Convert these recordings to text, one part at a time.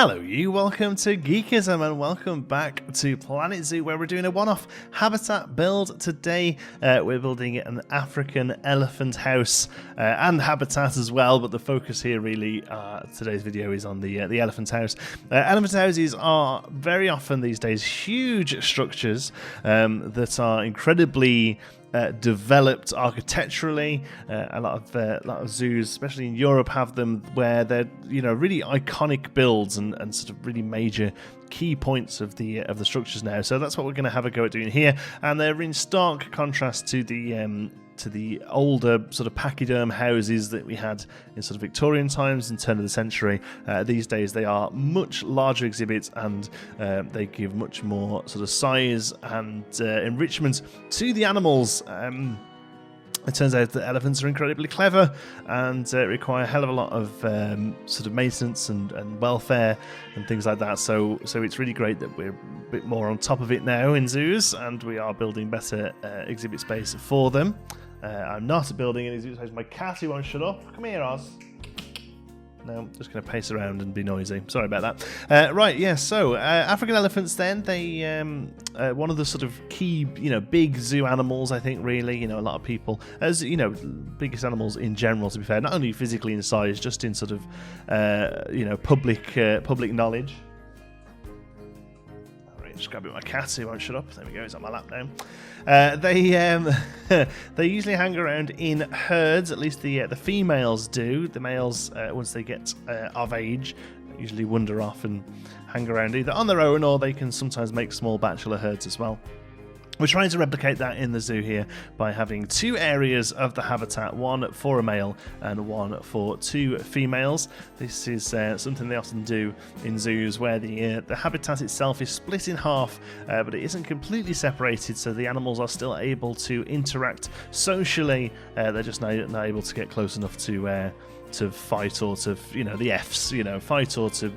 Hello you, welcome to Geekism and welcome back to Planet Zoo, where we're doing a one-off habitat build. Today we're building an African elephant house and habitat as well, but the focus here really, today's video is on the elephant house. Elephant houses are very often these days huge structures that are incredibly developed architecturally. A lot of zoos, especially in Europe, have them where they're really iconic builds and sort of really major key points of the structures now. So that's what we're going to have a go at doing here, and they're in stark contrast to the older sort of pachyderm houses that we had in sort of Victorian times and turn of the century. These days they are much larger exhibits, and they give much more sort of size and enrichment to the animals. It turns out that elephants are incredibly clever and require a hell of a lot of sort of maintenance and welfare and things like that. So it's really great that we're a bit more on top of it now in zoos, and we are building better exhibit space for them. I'm not building any exhibit space. My cat, who won't shut up. Come here, Oz. No, I'm just going to pace around and be noisy. Sorry about that. Right, yeah, so African elephants then, they one of the sort of key, big zoo animals, I think, really. A lot of people, as biggest animals in general, to be fair, not only physically in size, just in sort of, public knowledge. Just grabbing my cat, so he won't shut up. There we go, he's on my lap now. They usually hang around in herds, at least the females do. The males, once they get of age, usually wander off and hang around either on their own, or they can sometimes make small bachelor herds as well. We're trying to replicate that in the zoo here by having two areas of the habitat, one for a male and one for two females. This is something they often do in zoos, where the habitat itself is split in half, but it isn't completely separated, so the animals are still able to interact socially. They're just not able to get close enough to fight, or to, the Fs, fight or to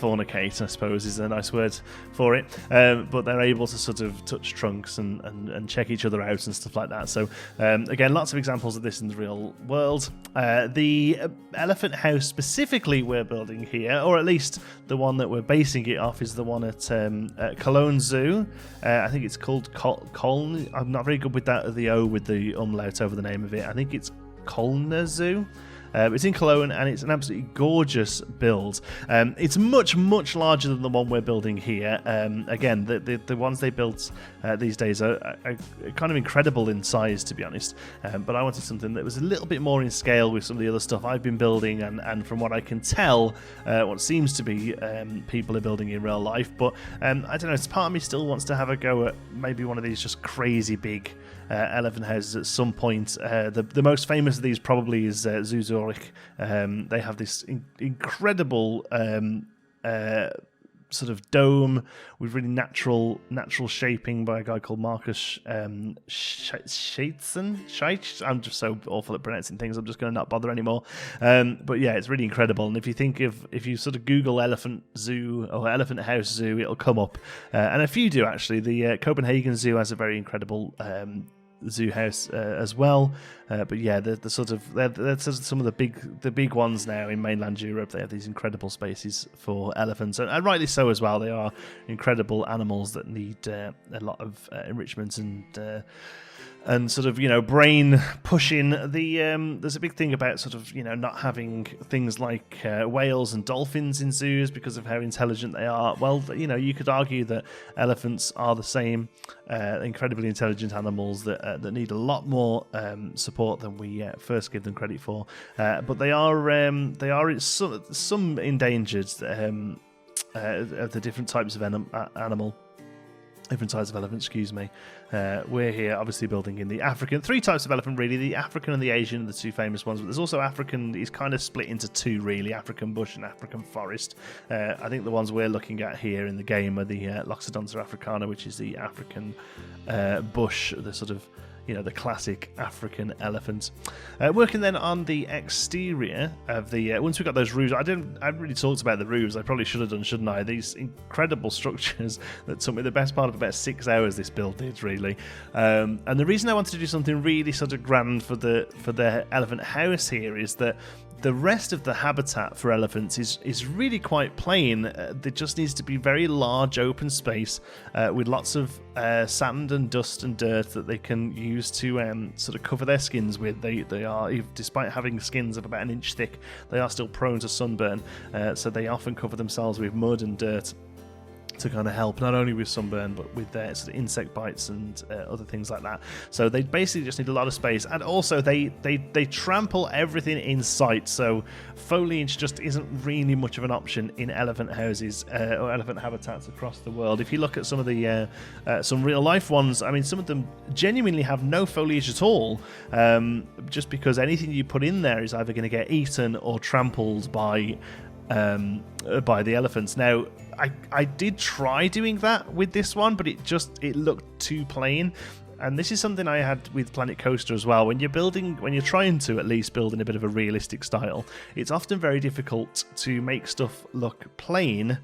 fornicate, I suppose, is a nice word for it, but they're able to sort of touch trunks and check each other out and stuff like that. So again, lots of examples of this in the real world. The elephant house specifically we're building here, or at least the one that we're basing it off, is the one at Cologne Zoo. I think it's called Cologne. I'm not very good with that, the O with the umlaut over the name of it. I think it's Kölner Zoo. It's in Cologne, and it's an absolutely gorgeous build. It's much, much larger than the one we're building here. Again, the ones they built these days are kind of incredible in size, to be honest. But I wanted something that was a little bit more in scale with some of the other stuff I've been building, and from what I can tell, what seems to be people are building in real life. But I don't know, part of me still wants to have a go at maybe one of these just crazy big elephant houses at some point. The most famous of these probably is Zoo Zurich. They have this incredible sort of dome with really natural shaping by a guy called Marcus Scheitzen. I'm just so awful at pronouncing things, I'm just going to not bother anymore. But yeah, it's really incredible. And if you sort of Google elephant zoo or elephant house zoo, it'll come up. And if you do, actually, the Copenhagen Zoo has a very incredible zoo house as well, but yeah, they're some of the big ones now in mainland Europe. They have these incredible spaces for elephants, and rightly so as well. They are incredible animals that need a lot of enrichment and sort of brain pushing. There's a big thing about sort of not having things like whales and dolphins in zoos because of how intelligent they are. Well, you could argue that elephants are the same incredibly intelligent animals that need a lot more support than we first give them credit for. But they are some endangered of the different types of animal. Different types of elephant, excuse me. We're here obviously building in the African. Three types of elephant, really. The African and the Asian are the two famous ones, but there's also African. It's kind of split into two, really. African bush and African forest. I think the ones we're looking at here in the game are the Loxodonta africana, which is the African bush, the sort of the classic African elephant. Working then on the exterior of the once we got those roofs, I haven't really talked about the roofs. I probably should have done, shouldn't I? These incredible structures that took me the best part of about 6 hours. This build did, really. And the reason I wanted to do something really sort of grand for the elephant house here is that The rest of the habitat for elephants is really quite plain. There just needs to be very large open space with lots of sand and dust and dirt that they can use to sort of cover their skins with. They are, despite having skins of about an inch thick, they are still prone to sunburn, so they often cover themselves with mud and dirt to kind of help not only with sunburn but with their sort of insect bites and other things like that. So they basically just need a lot of space, and also they trample everything in sight, so foliage just isn't really much of an option in elephant houses or elephant habitats across the world. If you look at some of the some real life ones, I mean, some of them genuinely have no foliage at all, just because anything you put in there is either going to get eaten or trampled by the elephants. Now, I did try doing that with this one, but it looked too plain. And this is something I had with Planet Coaster as well. When you're trying to at least build in a bit of a realistic style, it's often very difficult to make stuff look plain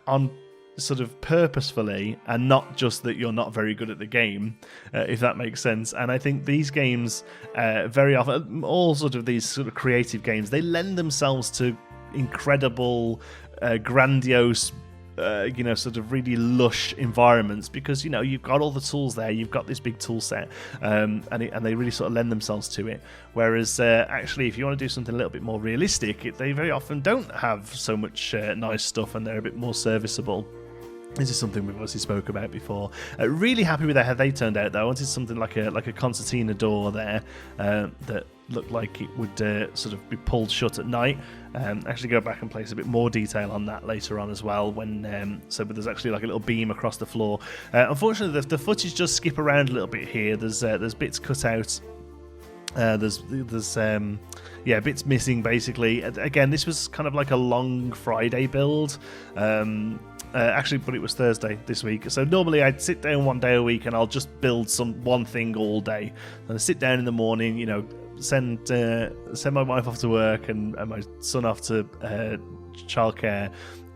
on sort of purposefully, and not just that you're not very good at the game, if that makes sense. And I think these games, very often, all sort of these sort of creative games, they lend themselves to incredible, grandiose, sort of really lush environments, because you've got all the tools there, you've got this big tool set, and they really sort of lend themselves to it. Whereas actually, if you want to do something a little bit more realistic, they very often don't have so much nice stuff, and they're a bit more serviceable. This is something we've obviously spoke about before. Really happy with how they turned out, though. I wanted something like a concertina door there that looked like it would sort of be pulled shut at night. Actually go back and place a bit more detail on that later on as well, when but there's actually like a little beam across the floor. Unfortunately, the footage does skip around a little bit here. There's bits cut out. There's bits missing, basically. Again, this was kind of like a long Friday build. Actually, but it was Thursday this week. So normally I'd sit down one day a week and I'll just build one thing all day. And I sit down in the morning, send my wife off to work and my son off to childcare,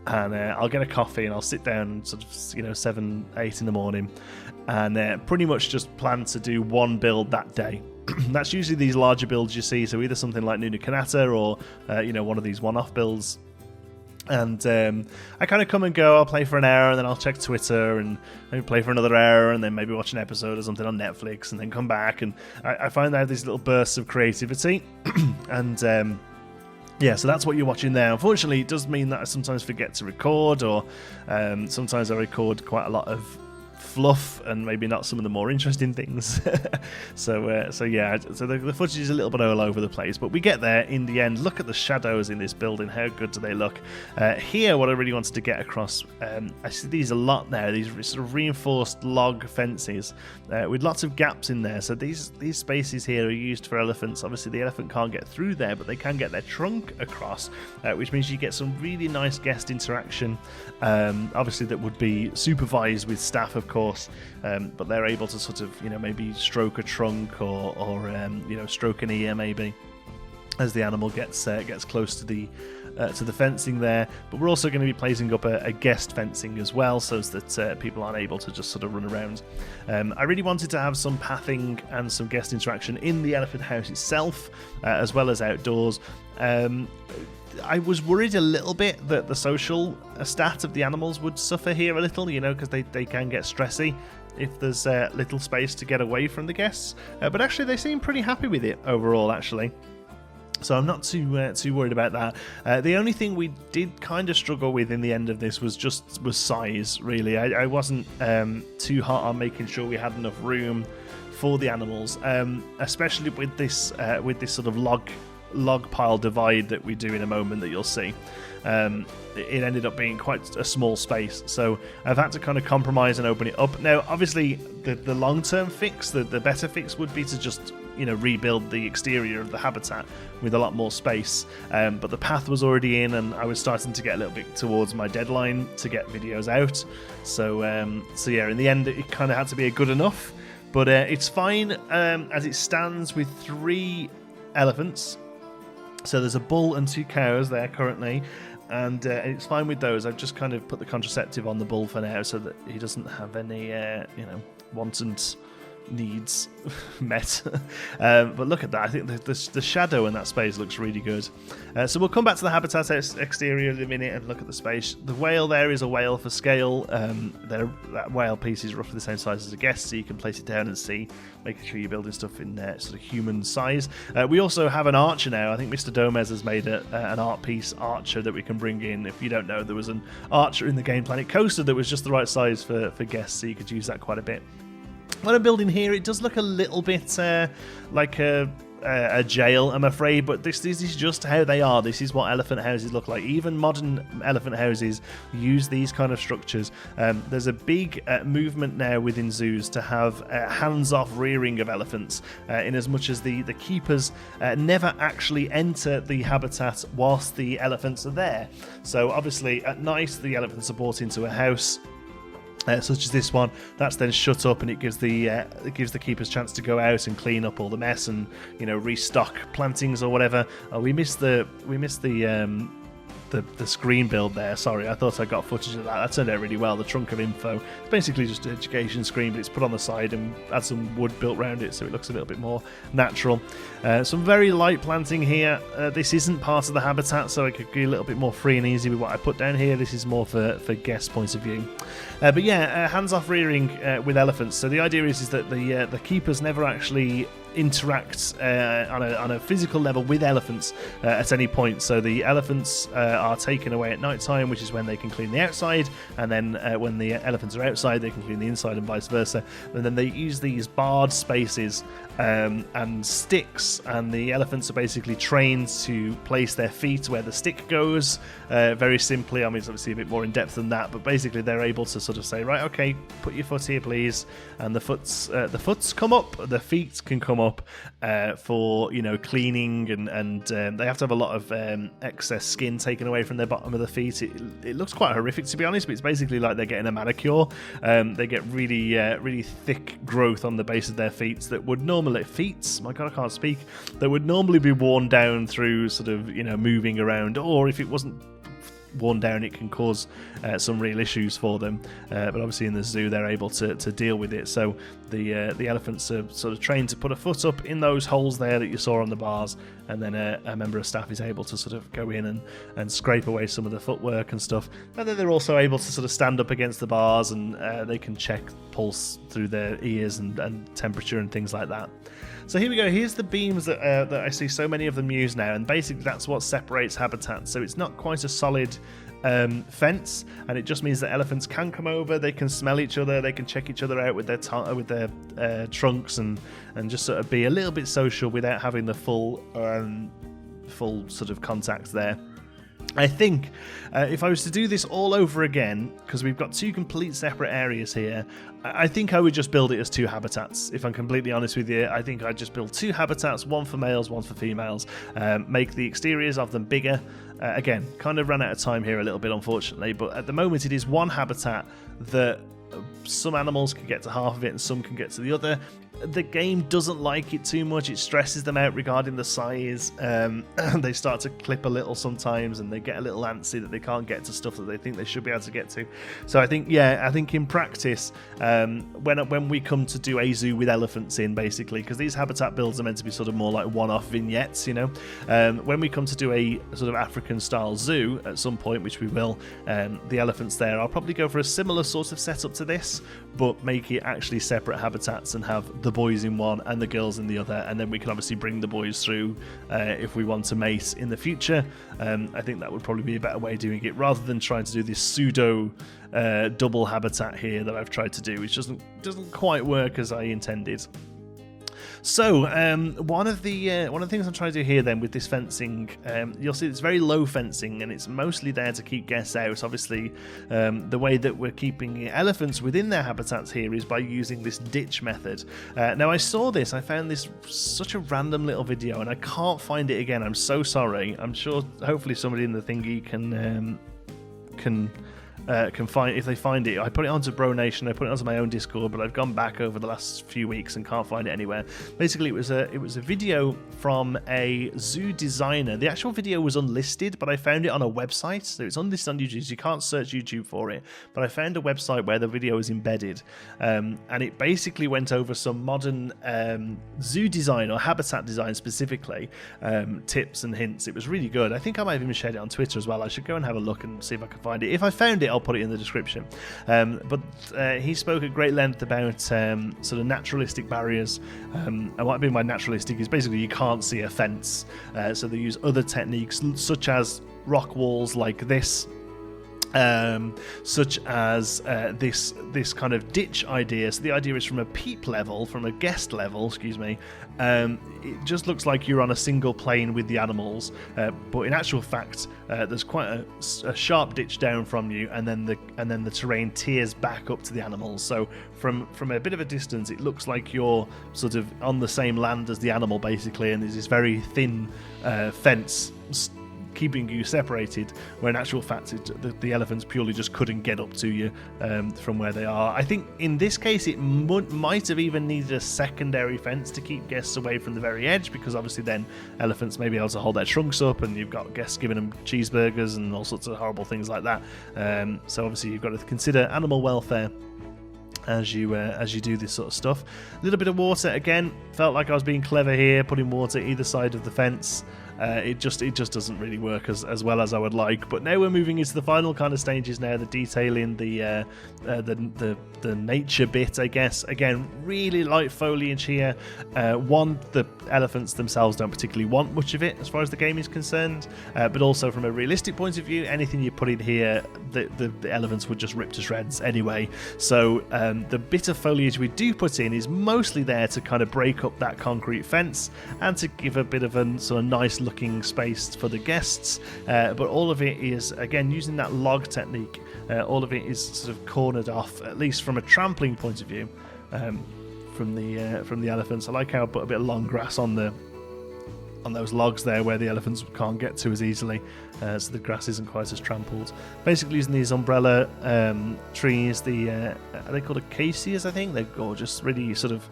and I'll get a coffee and I'll sit down sort of 7, 8 in the morning, and pretty much just plan to do one build that day. That's usually these larger builds you see, so either something like Nuna Kanata or one of these one-off builds. And I kind of come and go. I'll play for an hour, and then I'll check Twitter, and maybe play for another hour, and then maybe watch an episode or something on Netflix, and then come back. And I find I have these little bursts of creativity. And so that's what you're watching there. Unfortunately, it does mean that I sometimes forget to record, or sometimes I record quite a lot of fluff and maybe not some of the more interesting things. So the footage is a little bit all over the place, but we get there in the end. Look at the shadows in this building, how good do they look. Here, what I really wanted to get across, I see these a lot now, these sort of reinforced log fences with lots of gaps in there. So these spaces here are used for elephants. Obviously the elephant can't get through there, but they can get their trunk across, which means you get some really nice guest interaction, obviously that would be supervised with staff, of course, but they're able to sort of maybe stroke a trunk or stroke an ear maybe as the animal gets close to the fencing there. But we're also going to be placing up a guest fencing as well, so that people aren't able to just sort of run around. I really wanted to have some pathing and some guest interaction in the elephant house itself, as well as outdoors. I was worried a little bit that the social stat of the animals would suffer here a little, because they can get stressy if there's little space to get away from the guests. But actually, they seem pretty happy with it overall, actually. So I'm not too worried about that. The only thing we did kind of struggle with in the end of this was size, really. I wasn't too hot on making sure we had enough room for the animals, especially with this sort of log pile divide that we do in a moment that you'll see. It ended up being quite a small space, so I've had to kind of compromise and open it up. Now, obviously, the long-term fix, the better fix would be to just rebuild the exterior of the habitat with a lot more space, but the path was already in, and I was starting to get a little bit towards my deadline to get videos out. So yeah, in the end, it kind of had to be a good enough, but it's fine as it stands with 3 elephants. So there's a bull and 2 cows there currently, and it's fine with those. I've just kind of put the contraceptive on the bull for now, so that he doesn't have any wanton needs met. But look at that. I think the shadow in that space looks really good. So we'll come back to the habitat exterior in a minute and look at the space. The whale there is a whale for scale. That whale piece is roughly the same size as a guest, so you can place it down and see, making sure you're building stuff in sort of human size. We also have an archer now. I think Mr. Gomez has made an art piece archer that we can bring in. If you don't know, there was an archer in the Game Planet Coaster that was just the right size for guests, so you could use that quite a bit. What I'm building here, it does look a little bit like a jail, I'm afraid, but this is just how they are. This is what elephant houses look like. Even modern elephant houses use these kind of structures. There's a big movement now within zoos to have hands-off rearing of elephants, in as much as the keepers never actually enter the habitat whilst the elephants are there. So obviously at night the elephants are brought into a house, such as this one, that's then shut up, and it gives the keepers chance to go out and clean up all the mess and, you know, restock plantings or whatever. We missed the screen build there. Sorry, I thought I got footage of that. That turned out really well. The trunk of info. It's basically just an education screen, but it's put on the side and had some wood built around it, so it looks a little bit more natural. Some very light planting here. This isn't part of the habitat, so I could be a little bit more free and easy with what I put down here. This is more for guest point of view. But yeah, hands-off rearing with elephants. So the idea is that the keepers never actually interact on a physical level with elephants at any point. So the elephants are taken away at night time, which is when they can clean the outside, and then when the elephants are outside, they can clean the inside, and vice versa. And then they use these barred spaces and sticks, and the elephants are basically trained to place their feet where the stick goes. Very simply, I mean, it's obviously a bit more in depth than that, but basically they're able to sort of say, right, okay, put your foot here, please, and the foots come up, the feet can come up for, you know, cleaning, and they have to have a lot of excess skin taken away from their bottom of the feet. It looks quite horrific, to be honest, but it's basically like they're getting a manicure. They get really thick growth on the base of their feet that would normally my god, I can't speak, that would normally be worn down through sort of, you know, moving around, or if it wasn't worn down, it can cause some real issues for them, but obviously in the zoo they're able to deal with it. So the elephants are sort of trained to put a foot up in those holes there that you saw on the bars, and then a member of staff is able to sort of go in and scrape away some of the footwork and stuff, and then they're also able to sort of stand up against the bars, and they can check pulse through their ears and temperature and things like that. So here we go. Here's the beams that I see so many of them use now, and basically that's what separates habitats. So it's not quite a solid fence, and it just means that elephants can come over, they can smell each other, they can check each other out with their trunks, and just sort of be a little bit social without having the full sort of contact there. I think if I was to do this all over again, because we've got two complete separate areas here, I think I would just build it as two habitats. If I'm completely honest with you, I think I'd just build two habitats, one for males, one for females, make the exteriors of them bigger. Again, kind of ran out of time here a little bit, unfortunately, but at the moment it is one habitat that some animals can get to half of it and some can get to the other. The game doesn't like it too much. It stresses them out regarding the size. They start to clip a little sometimes, and they get a little antsy that they can't get to stuff that they think they should be able to get to. So I think in practice, when we come to do a zoo with elephants in, basically, because these habitat builds are meant to be sort of more like one-off vignettes, you know. When we come to do a sort of African-style zoo at some point, which we will, the elephants there, I'll probably go for a similar sort of setup to this, but make it actually separate habitats and have the boys in one and the girls in the other, and then we can obviously bring the boys through if we want to mate in the future. I think that would probably be a better way of doing it, rather than trying to do this pseudo double habitat here that I've tried to do, which doesn't quite work as I intended. So one of the things I'm trying to do here then with this fencing, you'll see it's very low fencing, and it's mostly there to keep guests out. Obviously, the way that we're keeping elephants within their habitats here is by using this ditch method. Now I found this such a random little video, and I can't find it again. I'm so sorry. I'm sure hopefully somebody in the thingy can can find, if they find it, I put it onto Bro Nation, I put it onto my own Discord, but I've gone back over the last few weeks and can't find it anywhere. Basically, it was a video from a zoo designer. The actual video was unlisted, but I found it on a website, so it's unlisted on YouTube, so you can't search YouTube for it. But I found a website where the video is embedded, and it basically went over some modern zoo design or habitat design specifically, tips and hints. It was really good. I think I might have even shared it on Twitter as well. I should go and have a look and see if I can find it. If I found it, I'll put it in the description. But he spoke at great length about sort of naturalistic barriers. And what I mean by naturalistic is basically you can't see a fence. So they use other techniques such as rock walls like this, such as this kind of ditch idea. So the idea is from a peep level, from a guest level, excuse me, it just looks like you're on a single plane with the animals, but in actual fact there's quite a sharp ditch down from you, and then the terrain tears back up to the animals. So from a bit of a distance it looks like you're sort of on the same land as the animal basically, and there's this very thin fence keeping you separated, where in actual fact the elephants purely just couldn't get up to you from where they are. I think in this case it might have even needed a secondary fence to keep guests away from the very edge, because obviously then elephants may be able to hold their trunks up and you've got guests giving them cheeseburgers and all sorts of horrible things like that. So obviously you've got to consider animal welfare as you do this sort of stuff. A little bit of water again. Felt like I was being clever here, putting water either side of the fence. It just doesn't really work as well as I would like. But now we're moving into the final kind of stages now, the detailing, the nature bit, I guess. Again, really light foliage here. The elephants themselves don't particularly want much of it as far as the game is concerned, but also from a realistic point of view, anything you put in here, the elephants would just rip to shreds anyway. So the bit of foliage we do put in is mostly there to kind of break up that concrete fence and to give a bit of a sort of nice looking space for the guests, but all of it is again using that log technique. All of it is sort of cornered off, at least from a trampling point of view, from the elephants. I like how I put a bit of long grass on those logs there where the elephants can't get to as easily, so the grass isn't quite as trampled. Basically using these umbrella trees, are they called acacias? I think they're gorgeous, really sort of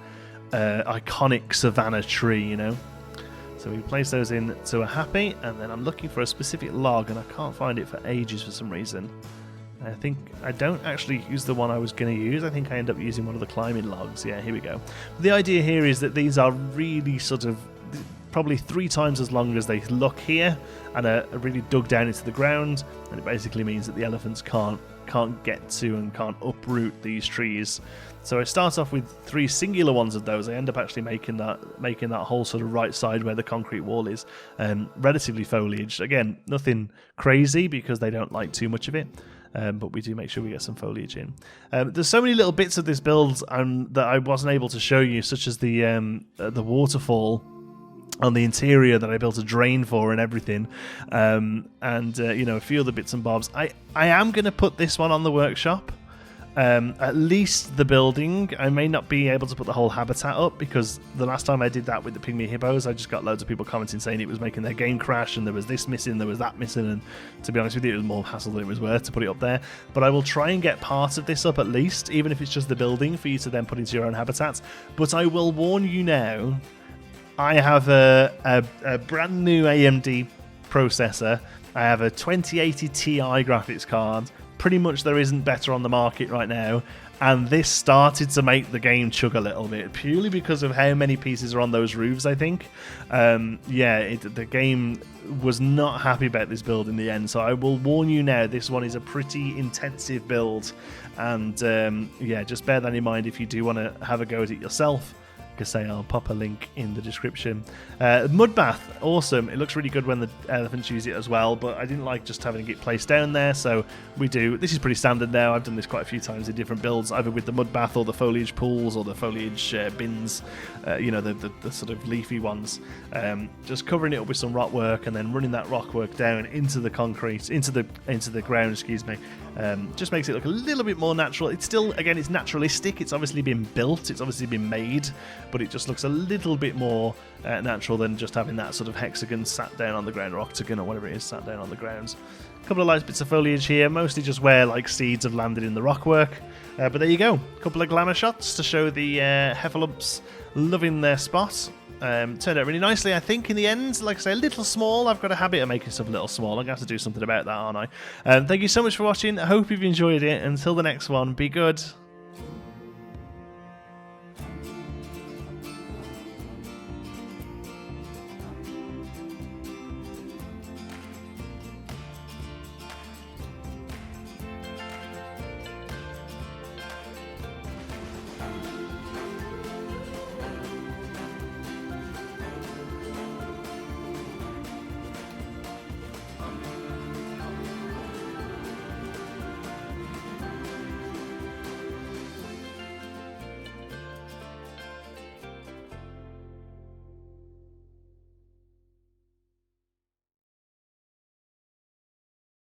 iconic savanna tree, you know. So we place those in to a happy, and then I'm looking for a specific log and I can't find it for ages for some reason. I think I don't actually use the one I was going to use. I think I end up using one of the climbing logs. Yeah, here we go. The idea here is that these are really sort of probably 3 times as long as they look here, and are really dug down into the ground, and it basically means that the elephants can't get to and can't uproot these trees. So I start off with 3 singular ones of those. I end up actually making that whole sort of right side where the concrete wall is relatively foliaged. Again, nothing crazy because they don't like too much of it. But we do make sure we get some foliage in. There's so many little bits of this build that I wasn't able to show you, such as the waterfall on the interior that I built a drain for and everything, and a few other bits and bobs. I am going to put this one on the workshop. At least the building. I may not be able to put the whole habitat up, because the last time I did that with the pygmy hippos, I just got loads of people commenting saying it was making their game crash and there was this missing, there was that missing, and to be honest with you, it was more hassle than it was worth to put it up there. But I will try and get part of this up at least, even if it's just the building, for you to then put into your own habitats. But I will warn you now, I have a brand new AMD processor. I have a 2080 Ti graphics card. Pretty much there isn't better on the market right now, and this started to make the game chug a little bit, purely because of how many pieces are on those roofs, I think. The game was not happy about this build in the end, so I will warn you now, this one is a pretty intensive build, and just bear that in mind if you do want to have a go at it yourself. Like I say, I'll pop a link in the description. Mud bath, awesome. It looks really good when the elephants use it as well, but I didn't like just having it placed down there, so this is pretty standard now. I've done this quite a few times in different builds, either with the mud bath or the foliage pools or the foliage bins, the sort of leafy ones. Just covering it up with some rock work and then running that rock work down into the concrete, into the ground, excuse me. Just makes it look a little bit more natural. It's still, again, it's naturalistic. It's obviously been built. It's obviously been made. but it just looks a little bit more natural than just having that sort of hexagon sat down on the ground, or octagon, or whatever it is, sat down on the ground. A couple of nice bits of foliage here, mostly just where like seeds have landed in the rockwork. But there you go, a couple of glamour shots to show the heffalumps loving their spot. Turned out really nicely, I think, in the end. Like I say, a little small. I've got a habit of making stuff a little small. I'm going to have to do something about that, aren't I? Thank you so much for watching. I hope you've enjoyed it. Until the next one, be good.